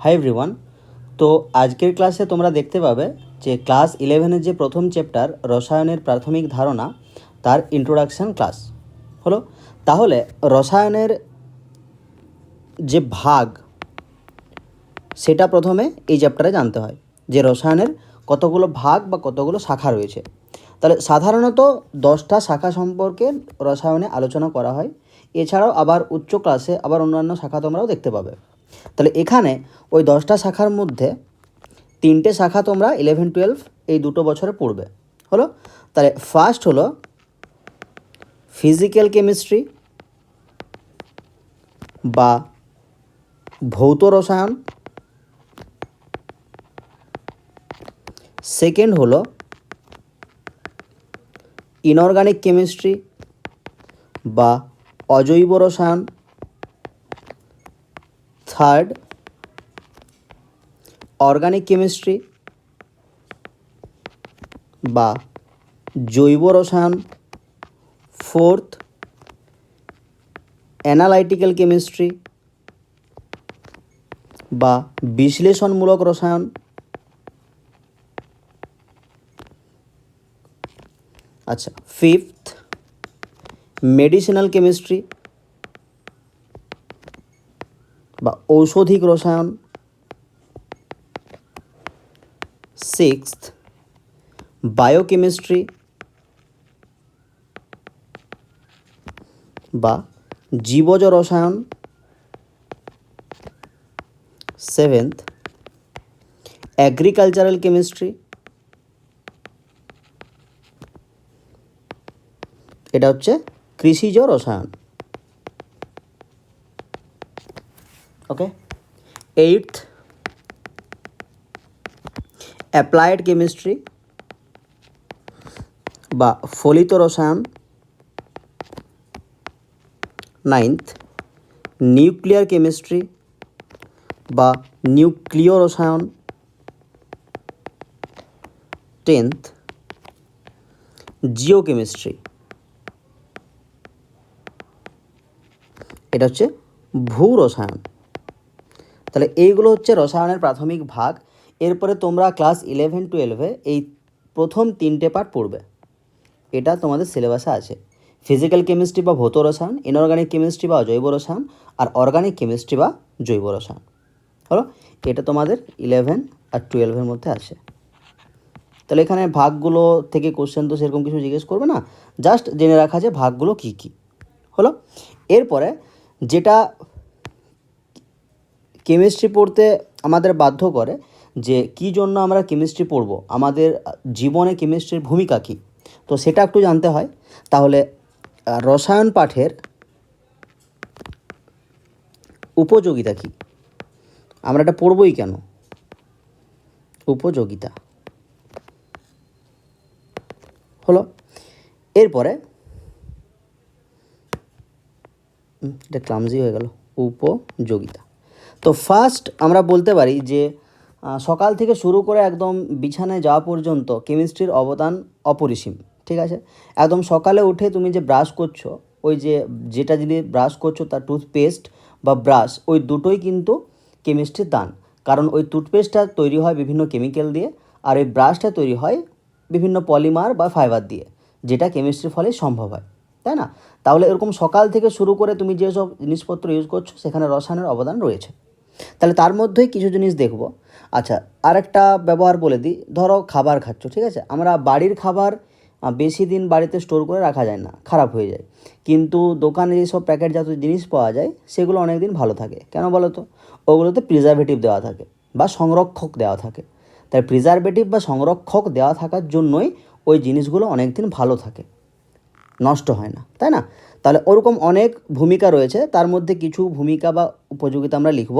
Hi everyone. তো আজকের ক্লাসে তোমরা দেখতে পাবে যে ক্লাস 11-এর যে প্রথম চ্যাপ্টার রসায়নের প্রাথমিক ধারণা তার ইন্ট্রোডাকশান ক্লাস হলো। তাহলে রসায়নের যে ভাগ সেটা প্রথমে এই চ্যাপ্টারে জানতে হয় যে রসায়নের কতগুলো ভাগ বা কতগুলো শাখা রয়েছে। তাহলে সাধারণত 10টা শাখা সম্পর্কে রসায়নে আলোচনা করা হয়। এছাড়াও আবার উচ্চ ক্লাসে আবার অন্যান্য শাখা তোমরাও দেখতে পাবে। তাহলে এখানে ওই 10টা শাখার মধ্যে 3টে শাখা তোমরা 11-12 এই দুটো বছরে পড়বে হলো। তাহলে ফার্স্ট হলো ফিজিক্যাল কেমিস্ট্রি বা ভৌত রসায়ন, সেকেন্ড হলো ইনঅর্গানিক কেমিস্ট্রি বা অজৈব রসায়ন, থার্ড অর্গানিক কেমিস্ট্রি বা জৈব রসায়ন, ফোর্থ অ্যানালাইটিক্যাল কেমিস্ট্রি বা বিশ্লেষণমূলক রসায়ন, আচ্ছা ফিফথ মেডিসিনাল কেমিস্ট্রি বা ঔষধিক রসায়ন, সিক্সথ বায়োকেমিস্ট্রি বা জীবজ রসায়ন, সেভেন্থ অ্যাগ্রিকালচারাল কেমিস্ট্রি, এটা হচ্ছে কৃষিজ রসায়ন। ওকে, এইটথ অ্যাপ্লায়েড কেমিস্ট্রি বা ফলিত রসায়ন, নাইনথ নিউক্লিয়ার কেমিস্ট্রি বা নিউক্লিয় রসায়ন, টেন্থ জিওকেমিস্ট্রি, এটা হচ্ছে ভূ রসায়ন। তাহলে এইগুলো হচ্ছে রসায়নের প্রাথমিক ভাগ। এরপরে তোমরা ক্লাস 11-12-এ এই প্রথম 3টে পার্ট পড়বে, এটা তোমাদের সিলেবাসে আছে। ফিজিক্যাল কেমিস্ট্রি বা ভৌত রসায়ন, ইনঅর্গানিক কেমিস্ট্রি বা অজৈব রসায়ন, আর অর্গানিক কেমিস্ট্রি বা জৈব রসায়ন হলো। এটা তোমাদের 11 আর 12-এর মধ্যে আছে। তাহলে এখানে ভাগগুলো থেকে কোশ্চেন তো সেরকম কিছু জিজ্ঞেস করবে না, জাস্ট জেনে রাখা যে ভাগগুলো কী কী হলো। এরপরে যেটা কেমিস্ট্রি পড়তে আমাদের বাধ্য করে যে কী জন্য আমরা কেমিস্ট্রি পড়ব, আমাদের জীবনে কেমিস্ট্রির ভূমিকা কী, তো সেটা একটু জানতে হয়। তাহলে রসায়ন পাঠের উপযোগিতা কী, আমরা এটা পড়বই কেন, উপযোগিতা হলো। এরপরে এটা ক্লামজি হয়ে গেল, উপযোগিতা। তো ফার্স্ট আমরা বলতে পারি যে সকাল থেকে শুরু করে একদম বিছানায় যাওয়া পর্যন্ত কেমিস্ট্রির অবদান অপরিসীম। ঠিক আছে, একদম সকালে উঠে তুমি যে ব্রাশ করছো, ওই যেটা যদি ব্রাশ করছো তার টুথপেস্ট বা ব্রাশ, ওই দুটোই কিন্তু কেমিস্ট্রির দান। কারণ ওই টুথপেস্টটা তৈরি হয় বিভিন্ন কেমিক্যাল দিয়ে, আর ওই ব্রাশটা তৈরি হয় বিভিন্ন পলিমার বা ফাইবার দিয়ে, যেটা কেমিস্ট্রির ফলে সম্ভব হয়, তাই না? তাহলে এরকম সকাল থেকে শুরু করে তুমি যেসব জিনিসপত্র ইউজ করছো সেখানে রসায়নের অবদান রয়েছে। তাহলে তার মধ্যেই কিছু জিনিস দেখব। আচ্ছা, আরেকটা ব্যবহার বলে দিই। ধরো খাবার খাচ্ছ, ঠিক আছে, আমরা বাড়ির খাবার বেশি দিন বাড়িতে স্টোর করে রাখা যায় না, খারাপ হয়ে যায়। কিন্তু দোকানে যেসব প্যাকেটজাত জিনিস পাওয়া যায় সেগুলো অনেক দিন ভালো থাকে। কেন বলো তো? ওগুলোতে প্রিজারভেটিভ দেওয়া থাকে বা সংরক্ষক দেওয়া থাকে। তাই প্রিজারভেটিভ বা সংরক্ষক দেওয়া থাকার জন্যই ওই জিনিসগুলো অনেক দিন ভালো থাকে, নষ্ট হয় না, তাই না? তাহলে ওরকম অনেক ভূমিকা রয়েছে, তার মধ্যে কিছু ভূমিকা বা উপযোগিতা আমরা লিখব।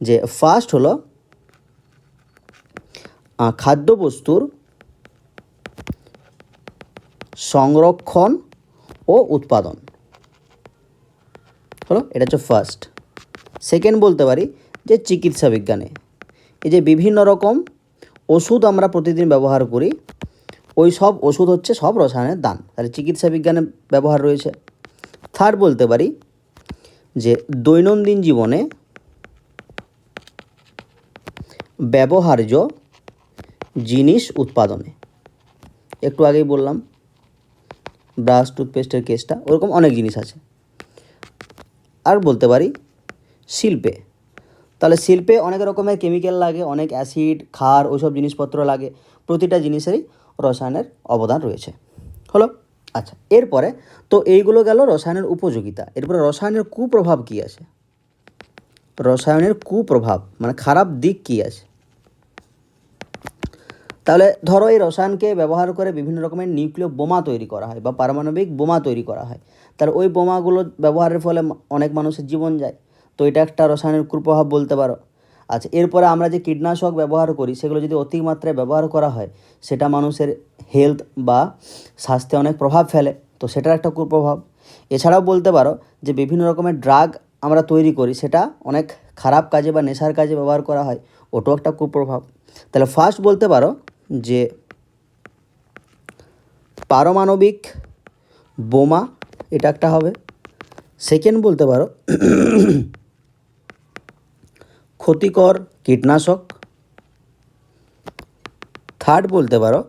যে ফার্স্ট হলো খাদ্যবস্তুর সংরক্ষণ ও উৎপাদন হলো, এটা হচ্ছে ফার্স্ট। সেকেন্ড বলতে পারি যে চিকিৎসা বিজ্ঞানে এই যে বিভিন্ন রকম ওষুধ আমরা প্রতিদিন ব্যবহার করি, ওই সব ওষুধ হচ্ছে সব রসায়নের দান, তাহলে চিকিৎসা বিজ্ঞানে ব্যবহার রয়েছে। থার্ড বলতে পারি যে দৈনন্দিন জীবনে ব্যবহার্য জিনিস উৎপাদনে, একটু আগেই বললাম ব্রাশ টুথপেস্টের কেসটা, ওরকম অনেক জিনিস আছে। আর বলতে পারি শিল্পে, তাহলে শিল্পে অনেক রকমের কেমিক্যাল লাগে, অনেক অ্যাসিড ক্ষার ওইসব জিনিসপত্র লাগে, প্রতিটা জিনিসেরই রসায়নের অবদান রয়েছে। হলো? আচ্ছা, এরপরে তো এইগুলো গেল রসায়নের উপযোগিতা। এরপরে রসায়নের কুপ্রভাব কী আছে? রসায়নের কুপ্রভাব মানে খারাপ দিক কী আছে? তাহলে ধরো এই রসায়নকে ব্যবহার করে বিভিন্ন রকমের নিউক্লিয় বোমা তৈরি করা হয় বা পারমাণবিক বোমা তৈরি করা হয়, তাহলে ওই বোমাগুলো ব্যবহারের ফলে অনেক মানুষের জীবন যায়, তো এটা একটা রসায়নের কুপ্রভাব বলতে পারো। আচ্ছা, এরপরে আমরা যে কীটনাশক ব্যবহার করি সেগুলো যদি অতিমাত্রায় ব্যবহার করা হয় সেটা মানুষের হেলথ বা স্বাস্থ্যে অনেক প্রভাব ফেলে, তো সেটার একটা কুপ্রভাব। এছাড়াও বলতে পারো যে বিভিন্ন রকমের ড্রাগ আমরা তৈরি করি, সেটা অনেক খারাপ কাজে বা নেশার কাজে ব্যবহার করা হয়, ওটাও একটা কুপ্রভাব। তাহলে ফার্স্ট বলতে পারো যে পারমাণবিক বোমা, এটা একটা হবে। সেকেন্ড বলতে পারো ক্ষতিকর কীটনাশক। থার্ড বলতে পারো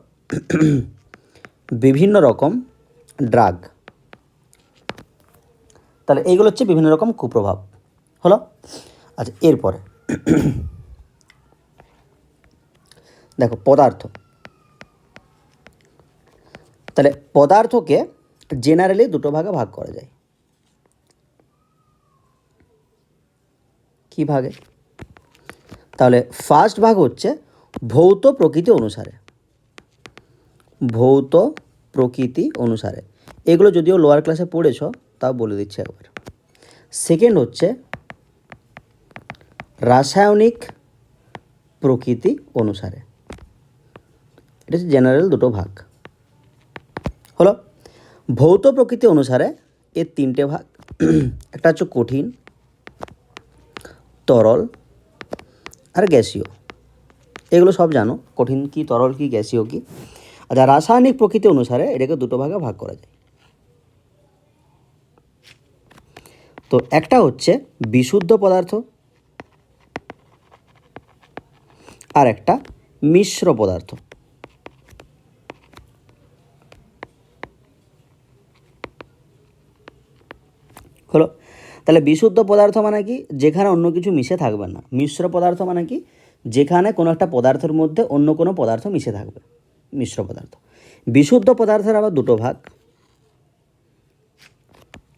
বিভিন্ন রকম ড্রাগ। তাহলে এইগুলো হচ্ছে বিভিন্ন রকম কুপ্রভাব। হলো? আচ্ছা, এরপরে দেখো পদার্থ। তাহলে পদার্থকে জেনারেলি দুটো ভাগে ভাগ করা যায়। কী ভাগে? তাহলে ফার্স্ট ভাগ হচ্ছে ভৌত প্রকৃতি অনুসারে। ভৌত প্রকৃতি অনুসারে, এগুলো যদিও লোয়ার ক্লাসে পড়েছ, তাও বলে দিচ্ছি একবার। সেকেন্ড হচ্ছে রাসায়নিক প্রকৃতি অনুসারে। এটা হচ্ছে জেনারেল দুটো ভাগ। হলো? ভৌত প্রকৃতি অনুসারে এর তিনটে ভাগ। একটা হচ্ছে কঠিন, তরল আর গ্যাসীয়। এগুলো সব জানো, কঠিন কি, তরল কি, গ্যাসীয় কি। আচ্ছা, রাসায়নিক প্রকৃতি অনুসারে এটাকে দুটো ভাগে ভাগ করা যায়। তো একটা হচ্ছে বিশুদ্ধ পদার্থ আর একটা মিশ্র পদার্থ। হলো? তাহলে বিশুদ্ধ পদার্থ মানে কি? যেখানে অন্য কিছু মিশে থাকবে না। মিশ্র পদার্থ মানে কি? যেখানে কোনো একটা পদার্থের মধ্যে অন্য কোনো পদার্থ মিশে থাকবে, মিশ্র পদার্থ। বিশুদ্ধ পদার্থের আবার দুটো ভাগ,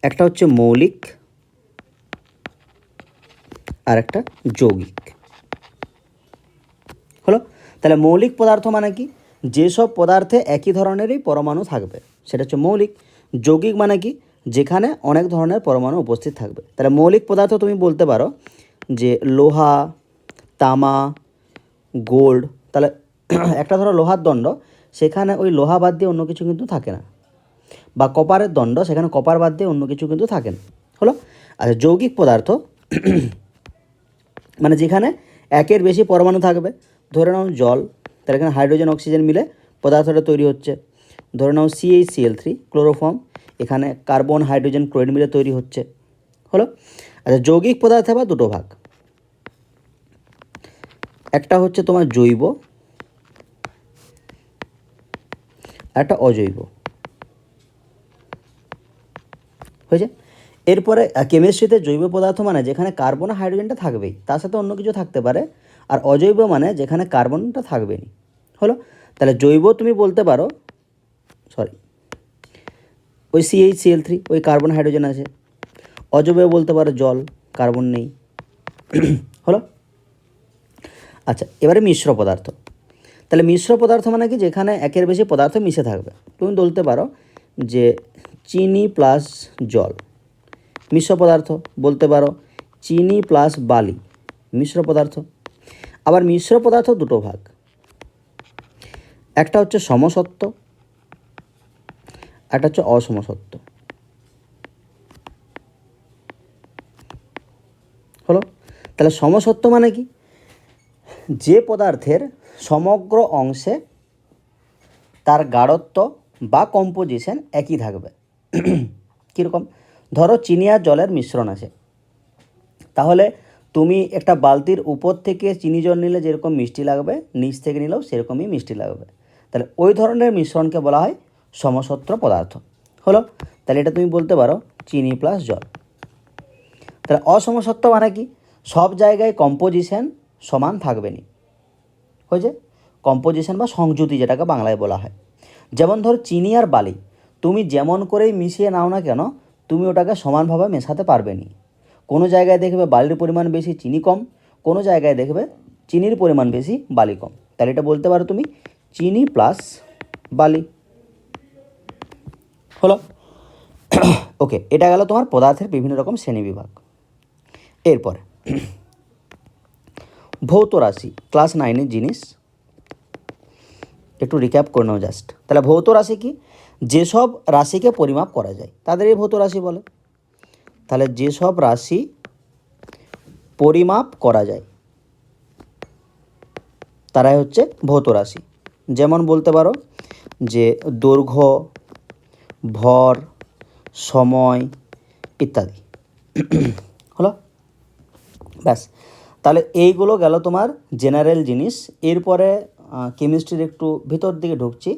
একটা হচ্ছে মৌলিক আর একটা যৌগিক। হলো? তাহলে মৌলিক পদার্থ মানে কি? যেসব পদার্থে একই ধরনেরই পরমাণু থাকবে সেটা হচ্ছে মৌলিক। যৌগিক মানে কি? যেখানে অনেক ধরনের পরমাণু উপস্থিত থাকবে। তাহলে মৌলিক পদার্থ তুমি বলতে পারো যে লোহা, তামা, গোল্ড। তাহলে একটা ধরো লোহার দণ্ড, সেখানে ওই লোহা বাদ দিয়ে অন্য কিছু কিন্তু থাকে না, বা কপারের দণ্ড, সেখানে কপার বাদ দিয়ে অন্য কিছু কিন্তু থাকে না। হলো? আচ্ছা, যৌগিক পদার্থ মানে যেখানে একের বেশি পরমাণু থাকবে। ধরে নাও জল, তাহলে এখানে হাইড্রোজেন অক্সিজেন মিলে পদার্থটা তৈরি হচ্ছে। ধরে নাও CH3 ক্লোরোফর্ম, এখানে কার্বন হাইড্রোজেন ক্লোরাইড মিলে তৈরি হচ্ছে। হলো? আচ্ছা, যৌগিক পদার্থে আবার দুটো ভাগ, একটা হচ্ছে তোমার জৈব, একটা অজৈব। হয়েছে? এরপরে কেমিস্ট্রিতে জৈব পদার্থ মানে যেখানে কার্বন আর হাইড্রোজেনটা থাকবেই, তার সাথে অন্য কিছু থাকতে পারে। আর অজৈব মানে যেখানে কার্বনটা থাকবেই না। হলো? তাহলে জৈব তুমি বলতে পারো, ওই CH3 ওই কার্বন হাইড্রোজেন আছে। অজৈব বলতে পারো জল, কার্বন নেই। হলো? আচ্ছা, এবারে মিশ্র পদার্থ। তাহলে মিশ্র পদার্থ মানে কি? যেখানে একের বেশি পদার্থ মিশে থাকবে। তুমি বলতে পারো যে চিনি প্লাস জল মিশ্র পদার্থ, বলতে পারো চিনি প্লাস বালি মিশ্র পদার্থ। আবার মিশ্র পদার্থ দুটো ভাগ, একটা হচ্ছে সমসত্ব, একটা হচ্ছে অসমসত্ব। হলো? তাহলে সমসত্ব মানে কি? যে পদার্থের সমগ্র অংশে তার গাঢ়ত্ব বা কম্পোজিশন একই থাকবে। কীরকম? ধরো চিনি আর জলের মিশ্রণ আছে, তাহলে তুমি একটা বালতির উপর থেকে চিনি জল নিলে যেরকম মিষ্টি লাগবে, নিচ থেকে নিলেও সেরকমই মিষ্টি লাগবে। তাহলে ওই ধরনের মিশ্রণকে বলা হয় সমসত্র পদার্থ। হলো, তাহলে এটা তুমি বলতে পারো চিনি প্লাস জল। তাহলে অসমসত্ব মানে কি? সব জায়গায় কম্পোজিশন সমান থাকবে না, হয়েছে? কম্পোজিশন বা সংযুতি যেটাকে বাংলায় বলা হয়। যেমন ধর চিনি আর বালি, তুমি যেমন করেই মিশিয়ে নাও না কেন, তুমি ওটাকে সমানভাবে মেশাতে পারবে না। কোনো জায়গায় দেখবে বালির পরিমাণ বেশি, চিনি কম, কোনো জায়গায় দেখবে চিনির পরিমাণ বেশি, বালি কম। তাহলে এটা বলতে পারো তুমি চিনি প্লাস বালি। হলো, ওকে, এটা গেল তোমার পদার্থের বিভিন্ন রকম শ্রেণীবিভাগ। এরপরে ভৌত রাশি, ক্লাস 9-এর জিনিস একটু রিক্যাপ করে নাও জাস্ট। তাহলে ভৌত রাশি কি? যেসব রাশিকে পরিমাপ করা যায় তাদেরই ভৌত রাশি বলে। তাহলে যেসব রাশি পরিমাপ করা যায় তারাই হচ্ছে ভৌত রাশি। যেমন বলতে পারো যে দৈর্ঘ্য, ভর, সময় ইত্যাদি। হলো, ব্যাস। তাহলে এইগুলো গেল তোমার জেনারেল জিনিস। এরপরে কেমিস্ট্রির একটু ভিতর দিকে ঢুকছি,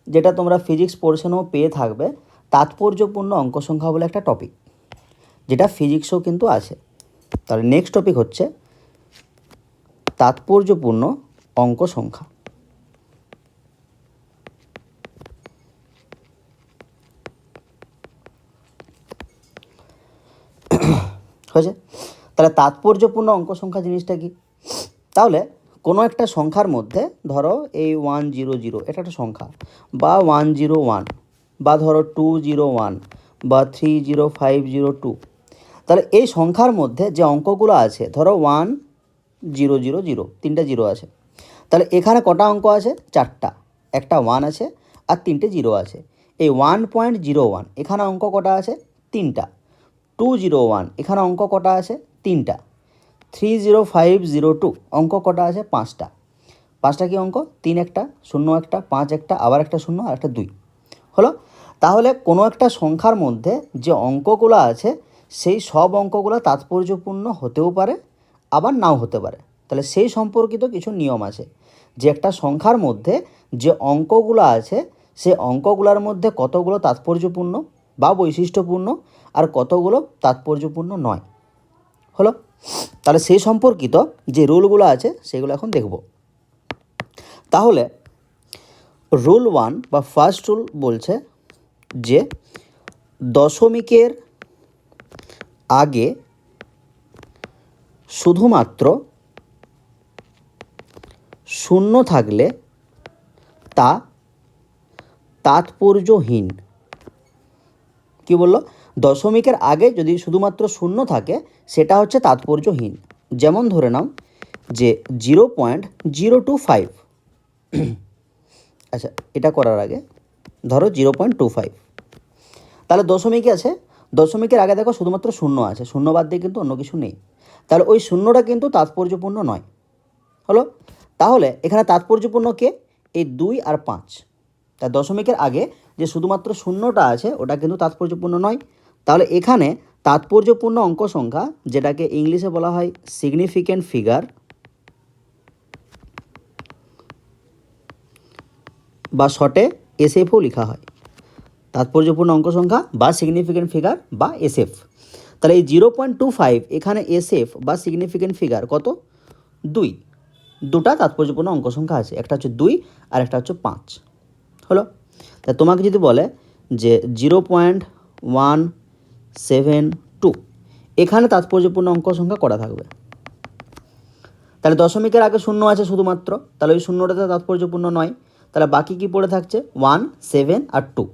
যেটা তোমরা ফিজিক্স পোর্শনেও পেয়ে থাকবে, তাৎপর্যপূর্ণ অঙ্ক সংখ্যা বলে একটা টপিক, যেটা ফিজিক্সও কিন্তু আছে। তাহলে নেক্সট টপিক হচ্ছে তাৎপর্যপূর্ণ অঙ্ক সংখ্যা। হয়েছে? তাহলে তাৎপর্যপূর্ণ অঙ্ক সংখ্যা জিনিসটা কি? তাহলে কোনো একটা সংখ্যার মধ্যে ধরো এই 100 এটা একটা সংখ্যা, বা 101, বা ধরো 201, বা 30502। তাহলে এই সংখ্যার মধ্যে যে অঙ্কগুলো আছে, ধরো 1000, তিনটা জিরো আছে। তাহলে এখানে কটা অঙ্ক আছে? চারটা। একটা 1 আছে আর তিনটে জিরো আছে। এই 1.01 এখানে অঙ্ক কটা আছে? তিনটা। 201 এখানে অঙ্ক কটা আছে? তিনটা। 30502 অঙ্ক কটা আছে? পাঁচটা। পাঁচটা কি অঙ্ক? 3 একটা, 0 একটা, 5 একটা, আবার একটা 0 আর একটা 2। হলো, তাহলে কোনো একটা সংখ্যার মধ্যে যে অঙ্কগুলো আছে সেই সব অঙ্কগুলো তাৎপর্যপূর্ণ হতেও পারে, আবার নাও হতে পারে। তাহলে সেই সম্পর্কিত কিছু নিয়ম আছে, যে একটা সংখ্যার মধ্যে যে অঙ্কগুলো আছে সেই অঙ্কগুলোর মধ্যে কতগুলো তাৎপর্যপূর্ণ বা বৈশিষ্ট্যপূর্ণ আর কতগুলো তাৎপর্যপূর্ণ নয়। হলো, তাহলে সেই সম্পর্কিত যে রুলগুলো আছে সেগুলো এখন দেখব। তাহলে রুল 1 বা ফার্স্ট রুল বলছে যে দশমিকের আগে শুধুমাত্র শূন্য থাকলে তা তাৎপর্যহীন। কি বললো? দশমিকের আগে যদি শুধুমাত্র শূন্য থাকে সেটা হচ্ছে তাৎপর্যহীন। যেমন ধরে নাও যে 0.025। আচ্ছা, এটা করার আগে ধরো 0.25, তাহলে দশমিকে আছে, দশমিকের আগে দেখো শুধুমাত্র শূন্য আছে, শূন্য বাদ দিয়ে কিন্তু অন্য কিছু নেই। তাহলে ওই শূন্যটা কিন্তু তাৎপর্যপূর্ণ নয়। হলো, তাহলে এখানে তাৎপর্যপূর্ণ কে? এই 2 আর 5। তাই দশমিকের আগে যে শুধুমাত্র শূন্যটা আছে ওটা কিন্তু তাৎপর্যপূর্ণ নয়। তাহলে এখানে তাৎপর্যপূর্ণ অঙ্ক সংখ্যা, যেটাকে ইংলিশে বলা হয় সিগনিফিক্যান্ট ফিগার, বা শর্টে এসএফও লেখা হয়। তাৎপর্যপূর্ণ অঙ্ক সংখ্যা বা সিগনিফিক্যান্ট ফিগার বা এসএফ। তাহলে এই 0.25 এখানে এসএফ বা সিগনিফিক্যান্ট ফিগার কত? 2। দুটা তাৎপর্যপূর্ণ অঙ্ক সংখ্যা আছে, একটা হচ্ছে 2 আর একটা হচ্ছে 5। হলো, তা তোমাকে যদি বলে যে 0.172 এখানে তাৎপর্যপূর্ণ অঙ্ক সংখ্যা করা থাকবে? তাহলে দশমিকের আগে শূন্য আছে শুধুমাত্র, তাহলে ওই শূন্যটাতে তাৎপর্যপূর্ণ নয়। তাহলে বাকি কি পড়ে থাকছে? 1, 7 আর 2।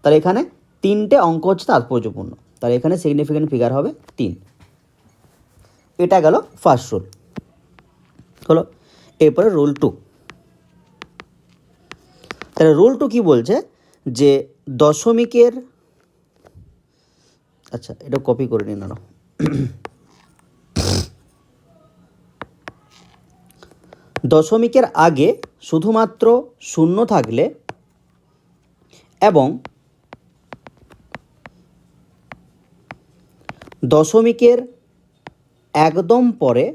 তাহলে এখানে তিনটে অঙ্ক হচ্ছে তাৎপর্যপূর্ণ, তাহলে এখানে সিগনিফিক্যান্ট ফিগার হবে 3। এটা গেল ফার্স্ট রুল। হলো, এরপরে রুল 2। তাহলে রুল 2 কি বলছে? যে দশমিকের, আচ্ছা এটা কপি করে নিন না, দশমিকের আগে শুধুমাত্র শূন্য থাকলে এবং দশমিকের একদম পরে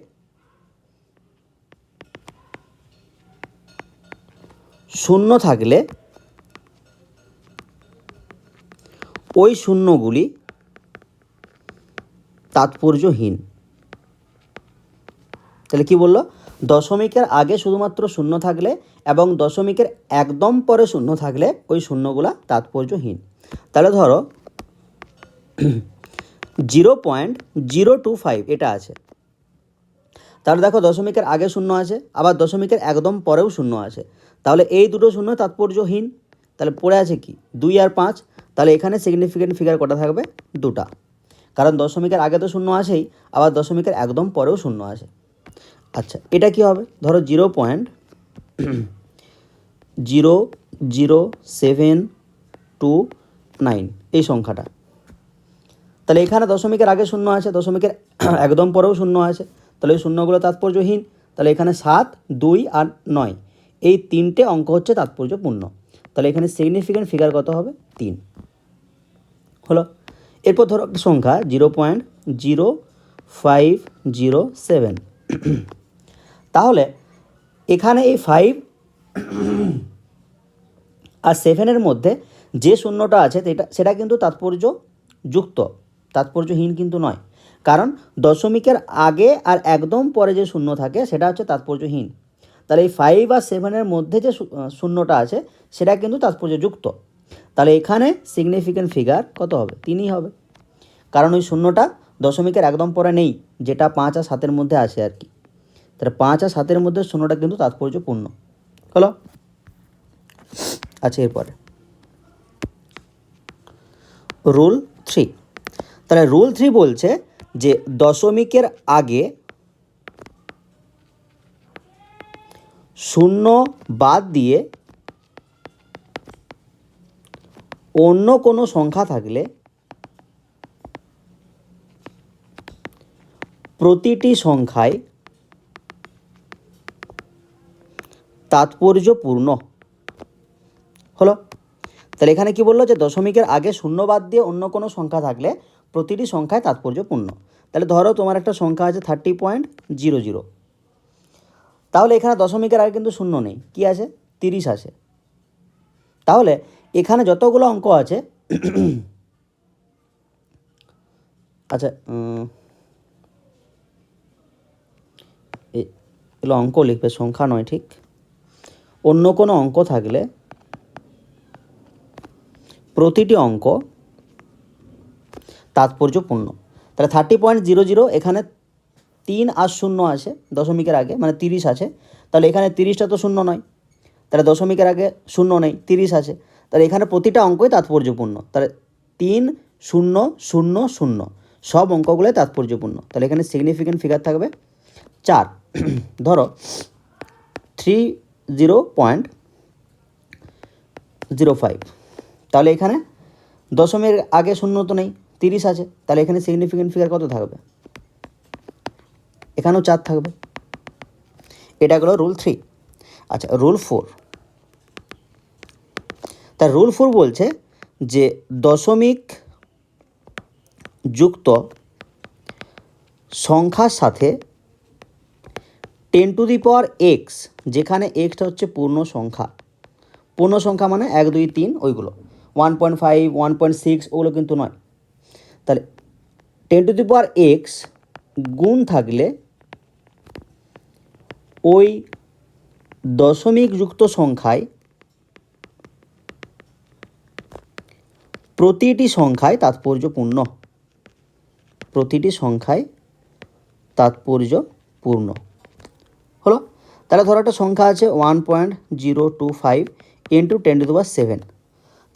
শূন্য থাকলে ওই শূন্যগুলি তাৎপর্যহীন। তাহলে কি বললো, দশমিকের আগে শুধুমাত্র শূন্য থাকলে এবং দশমিকের একদম পরে শূন্য থাকলে ওই শূন্যগুলা তাৎপর্যহীন। তাহলে ধরো 0.025 এটা আছে, তাহলে দেখো দশমিকের আগে শূন্য আছে, আবার দশমিকের একদম পরেও শূন্য আছে, তাহলে এই দুটো শূন্য তাৎপর্যহীন। তাহলে পড়ে আছে কি 2 আর 5, তাহলে এখানে সিগনিফিকেন্ট ফিগার কটা থাকবে, দুটা, কারণ দশমিকের আগে তো শূন্য আছেই, আবার দশমিকের একদম পরেও শূন্য আছে। আচ্ছা, এটা কি হবে, ধরো 0.00729 এই সংখ্যাটা, তাহলে এখানে দশমিকের আগে শূন্য আছে, দশমিকের একদম পরেও শূন্য আছে, তাহলে এই শূন্যগুলো তাৎপর্যহীন। তাহলে এখানে 7, 2 আর 9 এই তিনটে অঙ্ক হচ্ছে তাৎপর্যপূর্ণ। তাহলে এখানে সিগনিফিকেন্ট ফিগার কত হবে, 3 হলো। এরপর ধরো একটা সংখ্যা 0.0507, তাহলে এখানে এই 5 আর 7-এর মধ্যে যে শূন্যটা আছে সেটা কিন্তু তাৎপর্যযুক্ত, তাৎপর্যহীন কিন্তু নয়, কারণ দশমিকের আগে আর একদম পরে যে শূন্য থাকে সেটা হচ্ছে তাৎপর্যহীন। তাহলে এই 5 আর 7-এর মধ্যে যে শূন্যটা আছে সেটা কিন্তু তাৎপর্যযুক্ত। তাহলে এখানে সিগনিফিকেন্ট ফিগার কত হবে, 3ই হবে, কারণ ওই শূন্যটা দশমিকের একদম পরে নেই, যেটা 5 আর 7-এর মধ্যে আছে আর কি। তাহলে 5 আর 7-এর মধ্যে শূন্যটা কিন্তু তাৎপর্যপূর্ণ হলো। আচ্ছা, এরপরে রুল 3। তাহলে রুল 3 বলছে যে দশমিকের আগে শূন্য বাদ দিয়ে অন্য কোনো সংখ্যা থাকলে প্রতিটি সংখ্যায় তাৎপর্যপূর্ণ হলো। তাহলে এখানে কি বললো, যে দশমিকের আগে শূন্য বাদ দিয়ে অন্য কোনো সংখ্যা থাকলে প্রতিটি সংখ্যায় তাৎপর্যপূর্ণ। তাহলে ধরো তোমার একটা সংখ্যা আছে 30.00, তাহলে এখানে দশমিকের আগে কিন্তু শূন্য নেই, কি আছে, 30 আছে। তাহলে এখানে যতগুলো অঙ্ক আছে আচ্ছা, এগুলো অঙ্ক লিখবে, সংখ্যা নয়, ঠিক। অন্য কোনো অঙ্ক থাকলে প্রতিটি অঙ্ক তাৎপর্যপূর্ণ। তাহলে 30.00 এখানে 3 আর 0 আছে দশমিকের আগে, মানে 30 আছে, তাহলে এখানে 30টা তো শূন্য নয়, তাহলে দশমিকের আগে শূন্য নেই, 30 আছে, তাহলে এখানে প্রতিটা অঙ্কই তাৎপর্যপূর্ণ। তাহলে 3, 0, 0, 0 সব অঙ্কগুলোই তাৎপর্যপূর্ণ। তাহলে এখানে সিগনিফিকেন্ট ফিগার থাকবে 4। ধরো 30.05, তাহলে এখানে দশমের আগে শূন্য তো নেই, 30 আছে, তাহলে এখানে সিগনিফিকেন্ট ফিগার কত থাকবে, এখানেও 4 থাকবে। এটা গেল রুল 3। আচ্ছা, রুল 4। তার রুল 4 বলছে যে দশমিক যুক্ত সংখ্যার সাথে 10⁻x, যেখানে এক্সটা হচ্ছে পূর্ণ সংখ্যা, পূর্ণ সংখ্যা মানে 1, 2, 3 ওইগুলো, 1.5, 1.6 ওগুলো কিন্তু নয়। তাহলে 10⁻x গুণ থাকলে ওই দশমিক যুক্ত সংখ্যায় প্রতিটি সংখ্যায় তাৎপর্যপূর্ণ, প্রতিটি সংখ্যায় তাৎপর্যপূর্ণ হলো। তাহলে ধরো একটা সংখ্যা আছে 1.025 ইন্টু 10⁻7,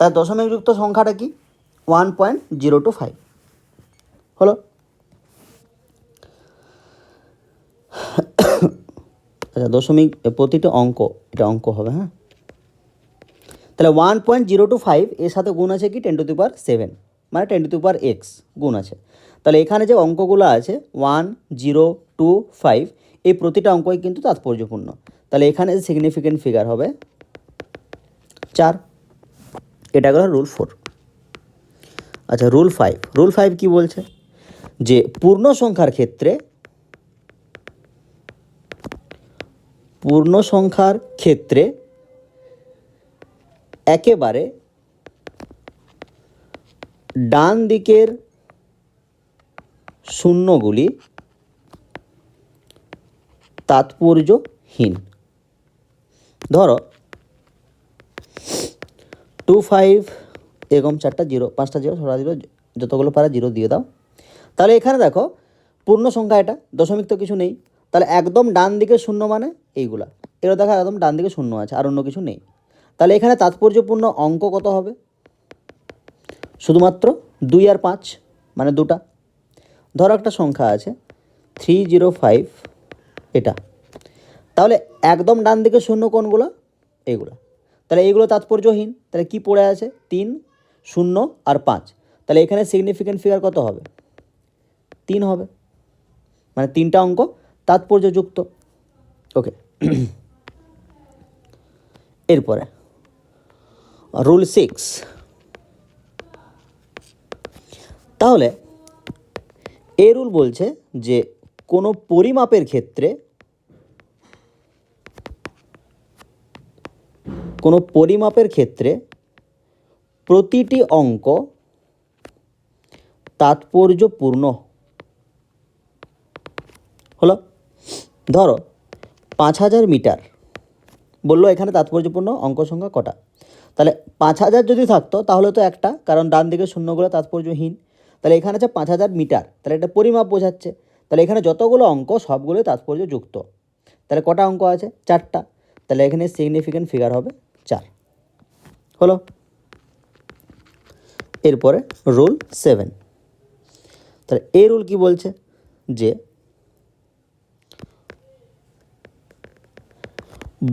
তার দশমিক যুক্ত সংখ্যাটা কি, 1.025 হলো। আচ্ছা, দশমিক প্রতিটি অঙ্ক, এটা অঙ্ক হবে, হ্যাঁ। তাহলে 1.025 এর সাথে গুণ আছে কি 10⁻7, মানে 10⁻x গুণ আছে। তাহলে এখানে যে অঙ্কগুলো আছে 1, 0, 2, 5 এই প্রতিটা অঙ্কই কিন্তু তাৎপর্যপূর্ণ। তাহলে এখানে সিগনিফিকেন্ট ফিগার হবে 4। এটা গেল রুল 4। আচ্ছা, রুল 5। রুল 5 কি বলছে, যে পূর্ণ সংখ্যার ক্ষেত্রে পূর্ণ সংখ্যার ক্ষেত্রে একেবারে ডান দিকের শূন্যগুলি তাৎপর্যহীন। ধরো 2 5 এরকম 4টা জিরো, 5টা জিরো, 6টা জিরো, যতগুলো পারে জিরো দিয়ে দাও। তাহলে এখানে দেখো পূর্ণ সংখ্যা, এটা দশমিক তো কিছু নেই, তাহলে একদম ডান দিকে শূন্য মানে এইগুলা, এগুলো দেখা একদম ডান দিকে শূন্য আছে, আর অন্য কিছু নেই। তাহলে এখানে তাৎপর্যপূর্ণ অঙ্ক কত হবে? শুধুমাত্র 2 আর 5, মানে দুটা। ধরো একটা সংখ্যা আছে 305, এটা, তাহলে একদম ডান দিকে শূন্য কোনগুলো? এইগুলো। তাহলে এইগুলো তাৎপর্যহীন, তাহলে কি পড়ে আছে? 3, 0 আর 5। তাহলে এখানে সিগনিফিক্যান্ট ফিগার কত হবে? 3 হবে, মানে 3টা অঙ্ক তাৎপর্যযুক্ত। ওকে। এরপরে রুল 6। তাহলে এই রুল বলছে যে কোনো পরিমাপের ক্ষেত্রে প্রতিটি অঙ্ক তাৎপর্যপূর্ণ হলো। ধরো 5000 মিটার বললো, এখানে তাৎপর্যপূর্ণ অঙ্ক সংখ্যা কটা? তাহলে 5000 যদি থাকতো তাহলে তো একটা, কারণ ডান দিকে শূন্যগুলো তাৎপর্যহীন। তাহলে এখানে আছে 5000 মিটার, তাহলে এটা পরিমাপ বোঝাচ্ছে। তাহলে এখানে যতগুলো অঙ্ক সবগুলোই তাৎপর্যযুক্ত। তাহলে কটা অঙ্ক আছে? 4টা। তাহলে এখানে সিগনিফিক্যান্ট ফিগার হবে 4 হলো। এরপরে রুল 7। তাহলে এই রুল কি বলছে? যে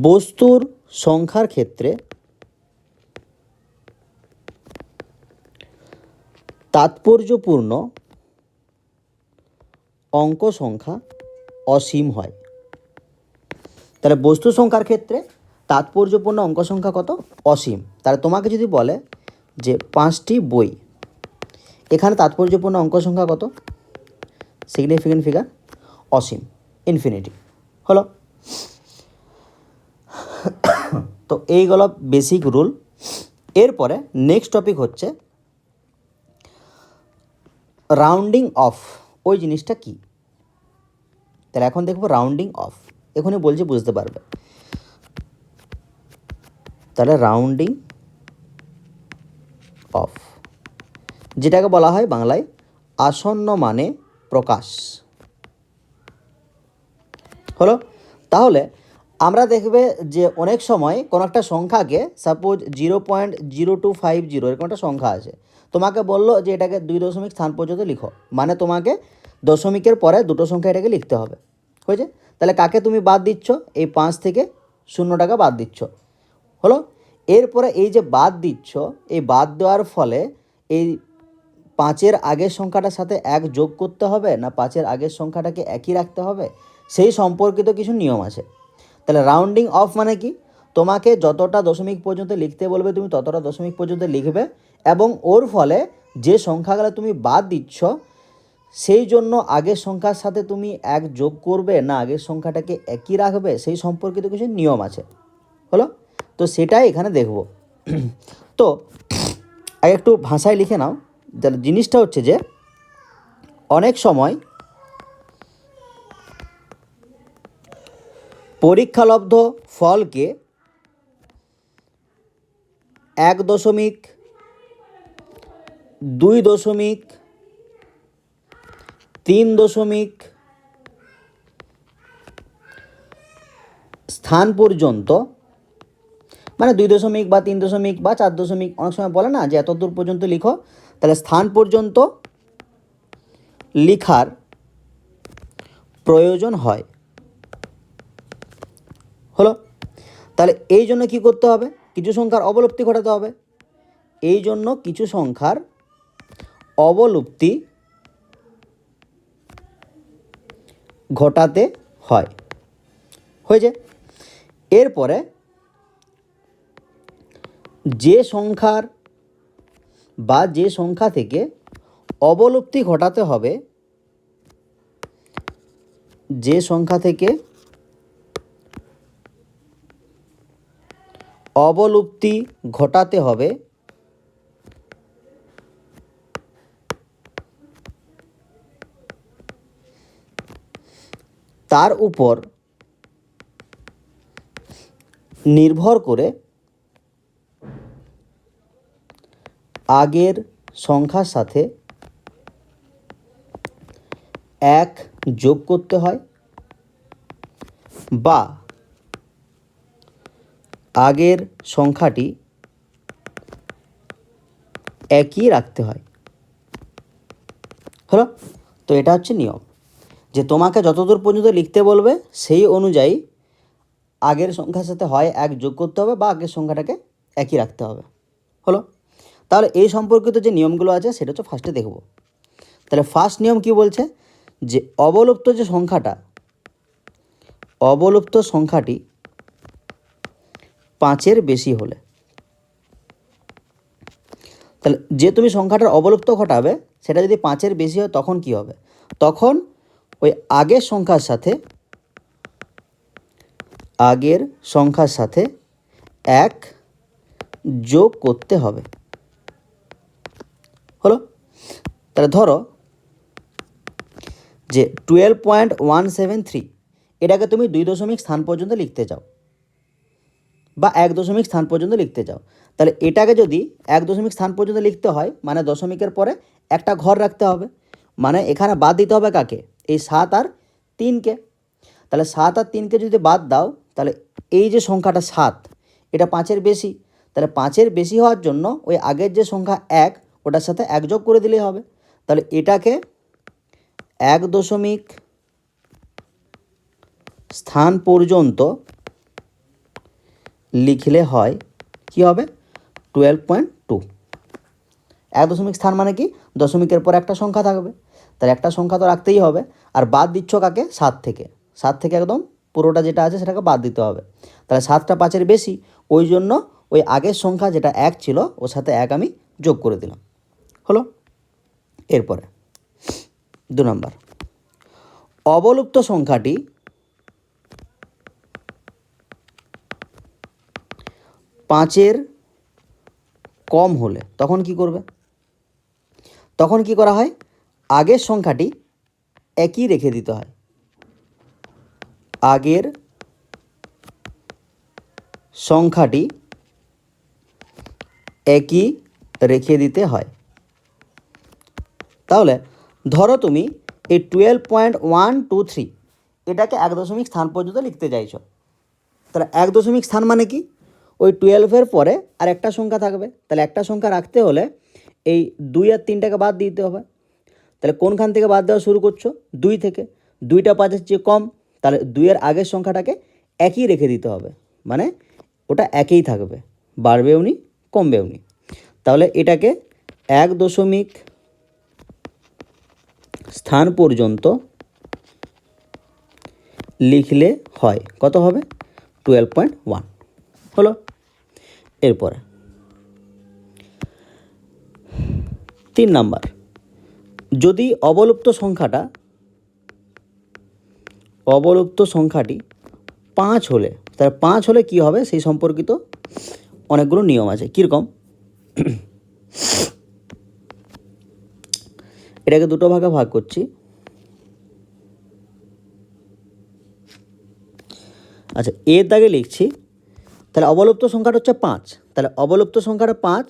বস্তুর সংখ্যার ক্ষেত্রে তাৎপর্যপূর্ণ অঙ্ক সংখ্যা অসীম হয়। তাহলে বস্তু সংখ্যার ক্ষেত্রে তাৎপর্যপূর্ণ অঙ্ক সংখ্যা কত? অসীম। তাহলে তোমাকে যদি বলে যে 5টি বই, এখানে তাৎপর্যপূর্ণ অঙ্ক সংখ্যা কত? সিগনিফিক্যান্ট ফিগার অসীম, ইনফিনিটি হলো। তো এইগুলো বেসিক রুল। এরপরে নেক্সট টপিক হচ্ছে রাউন্ডিং অফ। ওই জিনিসটা কি? তাহলে এখন দেখবো রাউন্ডিং অফ, এখনই বলছি বুঝতে পারবে। তাহলে রাউন্ডিং অফ, যেটাকে বলা হয় বাংলায় আসন্ন মানে প্রকাশ হলো। তাহলে আমরা দেখবে যে অনেক সময় কোনো একটা সংখ্যাকে, সাপোজ 0.0250 এরকম একটা সংখ্যা আছে, তোমাকে বললো যে এটাকে 2 দশমিক স্থান পর্যন্ত লিখো, মানে তোমাকে দশমিকের পরে দুটো সংখ্যা এটাকে লিখতে হবে, হয়েছে? তাহলে কাকে তুমি বাদ দিচ্ছ? এই 5 থেকে 0 টাকা বাদ দিচ্ছ হলো। এরপরে এই যে বাদ দিচ্ছ, এই বাদ দেওয়ার ফলে এই 5-এর আগের সংখ্যাটার সাথে 1 যোগ করতে হবে না 5-এর আগের সংখ্যাটাকে একই রাখতে হবে, সেই সম্পর্কিত কিছু নিয়ম আছে। তাহলে রাউন্ডিং অফ মানে কি? তোমাকে যতটা দশমিক পর্যন্ত লিখতে বলবে তুমি ততটা দশমিক পর্যন্ত লিখবে, এবং ওর ফলে যে সংখ্যাগুলো তুমি বাদ দিচ্ছ সেই জন্য আগের সংখ্যার সাথে তুমি 1 যোগ করবে না আগের সংখ্যাটাকে একই রাখবে, সেই সম্পর্কিত কিছু নিয়ম আছে হলো। তো সেটাই এখানে দেখব। তো আগে একটু ভাষায় লিখে নাও। তাহলে জিনিসটা হচ্ছে যে অনেক সময় পরীক্ষালব্ধ ফলকে 1 দশমিক, 2 দশমিক, 3 দশমিক স্থান পর্যন্ত, মানে 2 দশমিক বা 3 দশমিক বা 4 দশমিক, অনেক সময় বলে না যে এত দূর পর্যন্ত লিখো, তাহলে স্থান পর্যন্ত লিখার প্রয়োজন হয় হলো। তাহলে এই জন্য কী করতে হবে? কিছু সংখ্যার অবলুপ্তি ঘটাতে হবে। এই জন্য কিছু সংখ্যার অবলুপ্তি ঘটাতে হয়, হয়েছে? এরপরে যে সংখ্যার বা যে সংখ্যা থেকে অবলুপ্তি ঘটাতে হবে, যে সংখ্যা থেকে অবলুপ্তি ঘটাতে হবে তার উপর নির্ভর করে আগের সংখ্যার সাথে 1 যোগ করতে হয় বা আগের সংখ্যাটি একই রাখতে হয়। হলো? তো এটা হচ্ছে নিয়ম, যে তোমাকে যতদূর পর্যন্ত লিখতে বলবে সেই অনুযায়ী আগের সংখ্যার সাথে হয় 1 যোগ করতে হবে বা আগের সংখ্যাটাকে একই রাখতে হবে। হলো? তাহলে এই সম্পর্কিত যে নিয়মগুলো আছে সেটা হচ্ছে ফার্স্টে দেখব। তাহলে ফার্স্ট নিয়ম কি বলছে, যে অবলুপ্ত যে সংখ্যাটা, অবলুপ্ত সংখ্যাটি 5-এর বেশি হলে, তাহলে যে তুমি সংখ্যাটার অবলুপ্ত ঘটাবে সেটা যদি 5-এর বেশি হয় তখন কি হবে, তখন ওই আগের সংখ্যার সাথে 1 যোগ করতে হবে। হলো? তাহলে ধরো যে 12.173 এটাকে তুমি 2 দশমিক স্থান পর্যন্ত লিখতে চাও বা 1 দশমিক স্থান পর্যন্ত লিখতে চাও, তাহলে এটাকে যদি 1 দশমিক স্থান পর্যন্ত লিখতে হয় মানে দশমিকের পরে একটা ঘর রাখতে হবে, মানে এখানে বাদ দিতে হবে কাকে, এই 7 আর 3কে। তাহলে 7 আর 3কে যদি বাদ দাও তাহলে এই যে সংখ্যাটা 7 এটা 5-এর বেশি, তাহলে 5-এর বেশি হওয়ার জন্য ওই আগের যে সংখ্যা 1 ওটার সাথে 1 যোগ করে দিলেই হবে। তাহলে এটাকে 1 দশমিক স্থান পর্যন্ত লিখলে হয় কি হবে 12.2। 1 দশমিক স্থান মানে কি, দশমিকের পর একটা সংখ্যা থাকবে, তাহলে একটা সংখ্যা তো রাখতেই হবে, আর বাদ দিচ্ছ কাকে, 7 থেকে একদম পুরোটা যেটা আছে সেটাকে বাদ দিতে হবে। তাহলে 7টা 5-এর বেশি, ওই জন্য ওই আগের সংখ্যা যেটা 1 ছিল ওর সাথে 1 আমি যোগ করে দিলাম। হলো? এরপরে 2 নম্বর, অবলুপ্ত সংখ্যাটি 5-এর কম হলে তখন কি করবে, তখন কি করা হয়, আগের সংখ্যাটি একই রেখে দিতে হয়, আগের সংখ্যাটি একই রেখে দিতে হয়। তাহলে ধরো তুমি এই 12.123 এটাকে 1 দশমিক স্থান পর্যন্ত লিখতে চাইছো, তাহলে 1 দশমিক স্থান মানে কি, ওই 12-এর পরে আর একটা সংখ্যা থাকবে, তাহলে একটা সংখ্যা রাখতে হলে এই 2 আর 3টাকে বাদ দিতে হবে। তাহলে কোনখান থেকে বাদ দেওয়া শুরু করছো, 2 থেকে, 2টা 5-এর চেয়ে কম, তাহলে 2-এর আগের সংখ্যাটাকে একই রেখে দিতে হবে, মানে ওটা একই থাকবে, বাড়বেও নি কমবেও নি। তাহলে এটাকে 1 দশমিক স্থান পর্যন্ত লিখলে হয় কত হবে 12.1। হলো? এরপরে 3 নাম্বার, যদি অবলুপ্ত সংখ্যাটি 5 হলে, তাহলে 5 হলে কি হবে সেই সম্পর্কিত অনেকগুলো নিয়ম আছে। কীরকম, এটাকে দুটো ভাগে ভাগ করছি। আচ্ছা, এর দাগে লিখছি, তাহলে অবলুপ্ত সংখ্যাটা হচ্ছে 5, তাহলে অবলুপ্ত সংখ্যাটা 5,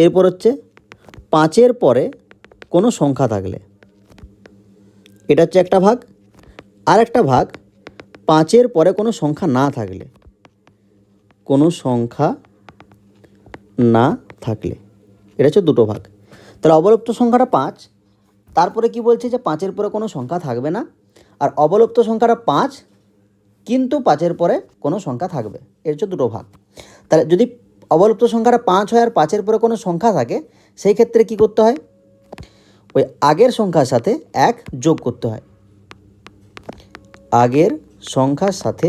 এরপর হচ্ছে 5-এর পরে কোনো সংখ্যা থাকলে, এটা হচ্ছে একটা ভাগ। আর একটা ভাগ 5-এর পরে কোনো সংখ্যা না থাকলে, এটা হচ্ছে দুটো ভাগ। তাহলে অবলুপ্ত সংখ্যাটা 5, তারপরে কি বলছে যে 5-এর পরে কোনো সংখ্যা থাকবে না, আর অবলুপ্ত সংখ্যাটা 5 কিন্তু 5-এর পরে কোনো সংখ্যা থাকবে, এর হচ্ছে দুটো ভাগ। তাহলে যদি অবলুপ্ত সংখ্যাটা 5 হয় আর 5-এর পরে কোনো সংখ্যা থাকে, সেই ক্ষেত্রে কি করতে হয়, ওই আগের সংখ্যার সাথে 1 যোগ করতে হয়, আগের সংখ্যার সাথে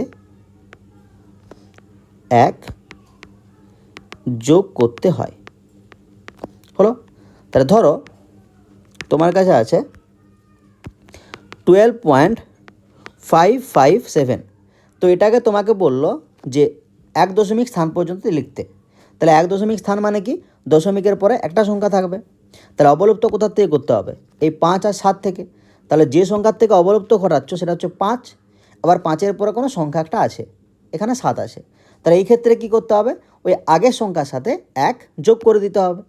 1 যোগ করতে হয়। হলো? তাহলে ধরো তোমার কাছে আছে 12.557, তো এটাকে তোমাকে বললো যে এক দশমিক স্থান পর্যন্ত লিখতে। তাহলে এক দশমিক স্থান মানে কি, দশমিকের পরে একটা সংখ্যা থাকবে। তাহলে অবলুপ্ত কোথার থেকে করতে হবে, এই 5 আর 7 থেকে। তাহলে যে সংখ্যার থেকে অবলুপ্ত ঘটাচ্ছ সেটা হচ্ছে 5, আবার 5-এর পরে কোনো সংখ্যা একটা আছে, এখানে 7 আছে। তাহলে এই ক্ষেত্রে কী করতে হবে, ওই আগের সংখ্যার সাথে 1 যোগ করে দিতে হবে।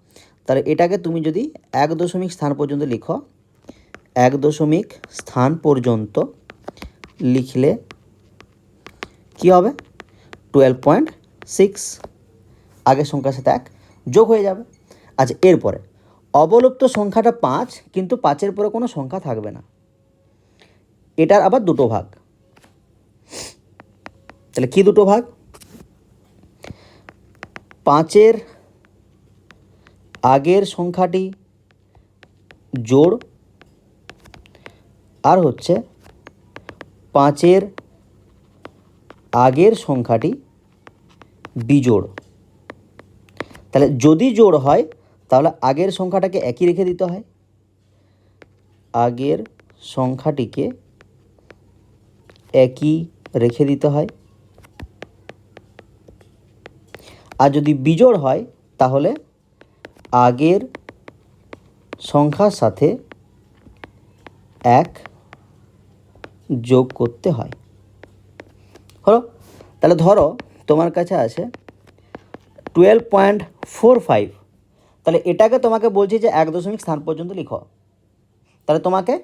তাহলে এটাকে তুমি যদি এক দশমিক স্থান পর্যন্ত লিখো, এক দশমিক স্থান পর্যন্ত লিখলে কি হবে, 12.6, আগের সংখ্যার সাথে 1 যোগ হয়ে যাবে। আচ্ছা, এরপরে অবলুপ্ত সংখ্যাটা 5, কিন্তু 5-এর পরে কোনো সংখ্যা থাকবে না, এটার আবার দুটো ভাগ। তাহলে কি দুটো ভাগ, 5-এর আগের সংখ্যাটি জোড়, আর হচ্ছে 5-এর আগের সংখ্যাটি বিজোড়। তাহলে যদি জোড় হয় তাহলে আগের সংখ্যাটাকে একই রেখে দিতে হয়, আগের সংখ্যাটিকে একই রেখে দিতে হয়। আর যদি বিজোড় হয় তাহলে আগের সংখ্যার সাথে 1 যোগ করতে হয়। হলো, তাহলে ধরো তোমার কাছে আছে 12.45, তাহলে এটাকে তোমাকে বলছি যে এক দশমিক স্থান পর্যন্ত লিখো। তাহলে তোমাকে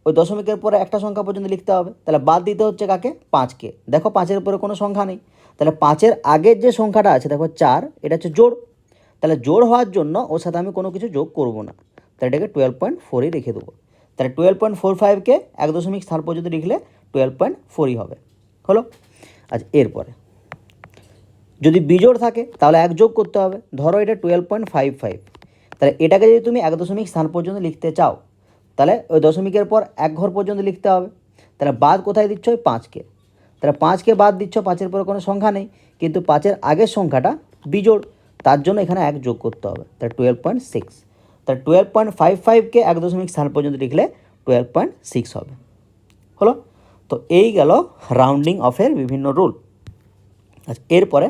ওই দশমিকের পরে একটা সংখ্যা পর্যন্ত লিখতে হবে। তাহলে বাদ দিতে হচ্ছে কাকে, 5কে। দেখো 5-এর পরে কোনো সংখ্যা নেই, তাহলে 5-এর আগের যে সংখ্যাটা আছে দেখো 4, এটা হচ্ছে জোড়। তাহলে জোড় হওয়ার জন্য ওর সাথে আমি কোনো কিছু যোগ করব না, তাহলে এটাকে 12.4ই রেখে দেবো। তাহলে 12.45কে এক দশমিক স্থান পর্যন্ত লিখলে 12.4ই হবে। হলো। আচ্ছা, এরপরে যদি বিজোড় থাকে তাহলে 1 যোগ করতে হবে। ধরো এটা 12.55, তাহলে এটাকে যদি তুমি এক দশমিক স্থান পর্যন্ত লিখতে চাও তাহলে ওই দশমিকের পর 1 ঘর পর্যন্ত লিখতে হবে। তাহলে বাদ কোথায় দিচ্ছ, ওই 5কে। তাহলে 5কে বাদ দিচ্ছ, 5-এর পরে কোনো সংখ্যা নেই, কিন্তু 5-এর আগের সংখ্যাটা বিজোড়, তার জন্য এখানে 1 যোগ করতে হবে। তাহলে 12.6, তাহলে 12.55কে এক দশমিক স্থান পর্যন্ত লিখলে 12.6 হবে। হলো। তো এই গেল রাউন্ডিং অফের বিভিন্ন রুল। আচ্ছা, এরপরে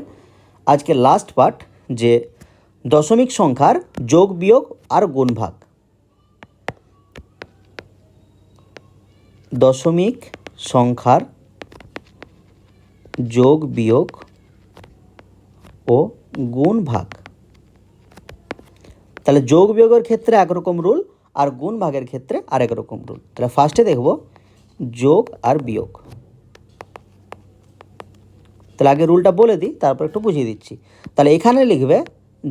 আজকে লাস্ট পার্ট, যে দশমিক সংখ্যার যোগ বিয়োগ আর গুণ ভাগ। দশমিক সংখ্যার যোগ বিয়োগ ও গুণ ভাগ। তাহলে যোগ বিয়োগের ক্ষেত্রে একরকম রুল, আর গুণ ভাগের ক্ষেত্রে আরেক রকম রুল। তাহলে ফার্স্টে দেখব যোগ আর বিয়োগ। তাহলে আগে রুলটা বলে দিই, তারপর একটু বুঝিয়ে দিচ্ছি। তাহলে এখানে লিখবে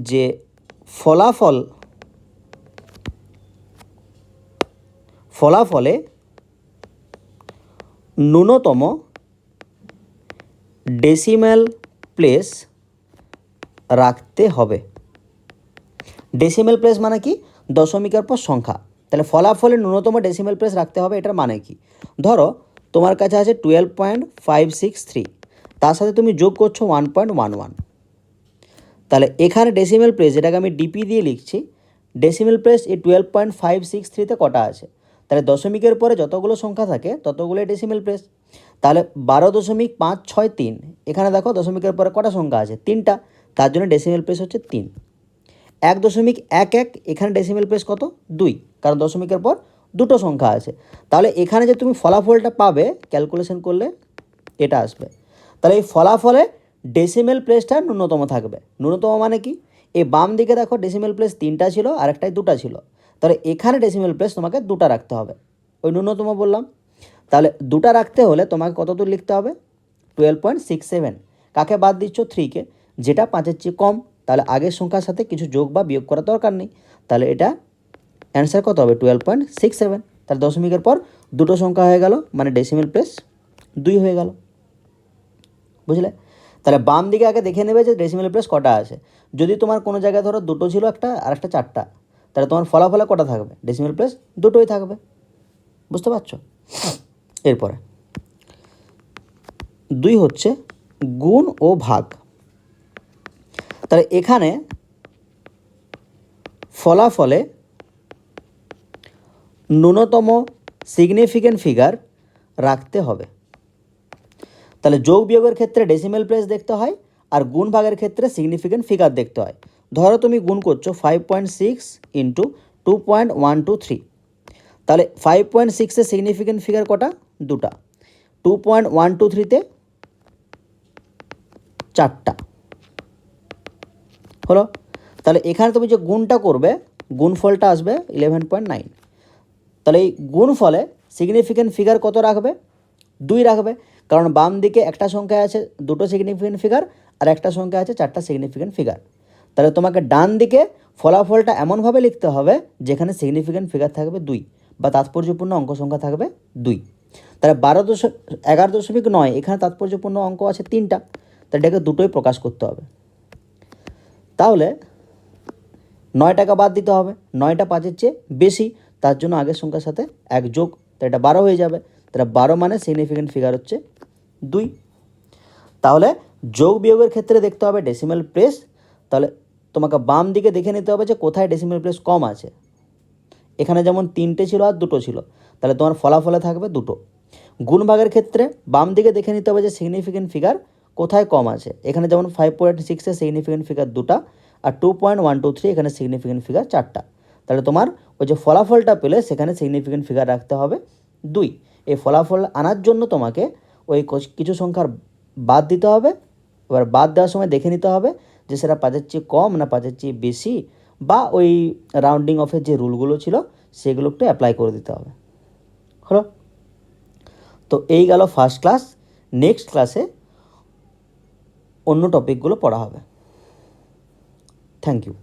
যে ফলাফলে ন্যূনতম ডেসিমেল প্লেস রাখতে হবে। ডেসিমেল প্লেস মানে কি, দশমিকের পর সংখ্যা। তাহলে ফলাফলে ন্যূনতম ডেসিমেল প্লেস রাখতে হবে, এটার মানে কি, ধরো তোমার কাছে আছে 12.563, তার সাথে তুমি যোগ করছো 1.11। তাহলে এখানে ডেসিমেল প্লেস, যেটাকে আমি ডিপি দিয়ে লিখছি, ডেসিমেল প্লেস এই 12.563তে কটা আছে। তাহলে দশমিকের পরে যতগুলো সংখ্যা থাকে ততগুলোই ডেসিমেল প্লেস। তাহলে 12.563, এখানে দেখো দশমিকের পরে কটা সংখ্যা আছে, 3টা, তার জন্য ডেসিমেল প্লেস হচ্ছে 3। 1.11, এখানে ডেসিমেল প্লেস কত, 2, কারণ দশমিকের পর দুটো সংখ্যা আছে। তাহলে এখানে যে তুমি ফলাফলটা পাবে ক্যালকুলেশন করলে এটা আসবে। তাহলে এই ফলাফলে ডেসিমেল প্লেসটা ন্যূনতম থাকবে। ন্যূনতম মানে কি, এই বাম দিকে দেখো ডেসিমেল প্লেস 3টা ছিল, আরেকটায় 2টা ছিল, তাহলে এখানে ডেসিমেল প্লেস তোমাকে 2টা রাখতে হবে, ওই ন্যূনতম বললাম। তাহলে 2টা রাখতে হলে তোমাকে কত দূর লিখতে হবে, 12.67। কাকে বাদ দিচ্ছ, 3কে, যেটা 5-এর চেয়ে কম। তাহলে আগের সংখ্যার সাথে কিছু যোগ বা বিয়োগ করার দরকার নেই। তাহলে এটা অ্যান্সার কত হবে, 12.67। তাহলে দশমিকের পর দুটো সংখ্যা হয়ে গেল, মানে ডেসিমেল প্লেস 2 হয়ে গেল। বুঝলে। তাহলে বাম দিকে আগে দেখে নেবে যে ডেসিমেল প্লেস কটা আছে। যদি তোমার কোনো জায়গায় ধরো 2টো ছিল একটা, আর একটা 4টা, তাহলে তোমার ফলাফলে কটা থাকবে, ডেসিমেল প্লেস 2টোই থাকবে। বুঝতে পারছো। এরপরে 2 হচ্ছে গুণ ও ভাগ। তাহলে এখানে ফলাফলে ন্যূনতম সিগনিফিক্যান্ট ফিগার রাখতে হবে। তাহলে যোগ বিয়োগের ক্ষেত্রে ডেসিমেল প্লেস দেখতে হয়, আর গুণ ভাগের ক্ষেত্রে সিগনিফিকেন্ট ফিগার দেখতে হয়। ধরো তুমি গুণ করছো 5.6 ইন্টু 2.123, তাহলে 5.6-এর সিগনিফিকেন্ট ফিগার কটা? দুটা। 2.123-তে 4টা হলো। তাহলে এখানে তুমি যে গুণটা করবে, গুণফলটা আসবে 11.9। তাহলে এই গুণফলে সিগনিফিকেন্ট ফিগার কত রাখবে? 2 রাখবে, কারণ বাম দিকে একটা সংখ্যা আছে দুটো সিগনিফিকেন্ট ফিগার, আর একটা সংখ্যা আছে 4টা সিগনিফিকেন্ট ফিগার। তাহলে তোমাকে ডান দিকে ফলাফলটা এমনভাবে লিখতে হবে যেখানে সিগনিফিকেন্ট ফিগার থাকবে 2 বা তাৎপর্যপূর্ণ অঙ্ক সংখ্যা থাকবে 2। তাহলে 11.9 এখানে তাৎপর্যপূর্ণ অঙ্ক আছে 3টা, তাহলে এটাকে দুটোই প্রকাশ করতে হবে। তাহলে 9টাকে বাদ দিতে হবে, 9টা 5-এর চেয়ে বেশি, তার জন্য আগের সংখ্যার সাথে 1 যোগ, তো এটা 12 হয়ে যাবে। তাহলে 12 মানে সিগনিফিকেন্ট ফিগার হচ্ছে 2। তাহলে যোগ বিয়োগের ক্ষেত্রে দেখতে হবে ডেসিমাল প্লেস। তাহলে তোমাকে বাম দিকে দেখে নিতে হবে যে কোথায় ডেসিমাল প্লেস কম আছে। এখানে যেমন 3টে ছিল আর 2টো ছিল, তাহলে তোমার ফলাফলে থাকবে 2টো। গুণ ভাগের ক্ষেত্রে বাম দিকে দেখে নিতে হবে যে সিগনিফিকেন্ট ফিগার কোথায় কম আছে। এখানে যেমন 5.6-এর সিগনিফিকেন্ট ফিগার 2টা, আর 2.123 এখানে সিগনিফিকেন্ট ফিগার 4টা। তাহলে তোমার ওই যে ফলাফলটা পেলে সেখানে সিগনিফিকেন্ট ফিগার রাখতে হবে 2। এই ফলাফল আনার জন্য তোমাকে ওই কিছু সংখ্যার বাদ দিতে হবে। এবার বাদ দেওয়ার সময় দেখে নিতে হবে যে সেটা 5-এর চেয়ে কম না 5-এর চেয়ে বেশি, বা ওই রাউন্ডিং অফের যে রুলগুলো ছিল সেগুলো একটু অ্যাপ্লাই করে দিতে হবে। হলো। তো এই গেল ফার্স্ট ক্লাস। নেক্সট ক্লাসে অন্য টপিকগুলো পড়া হবে। Thank you.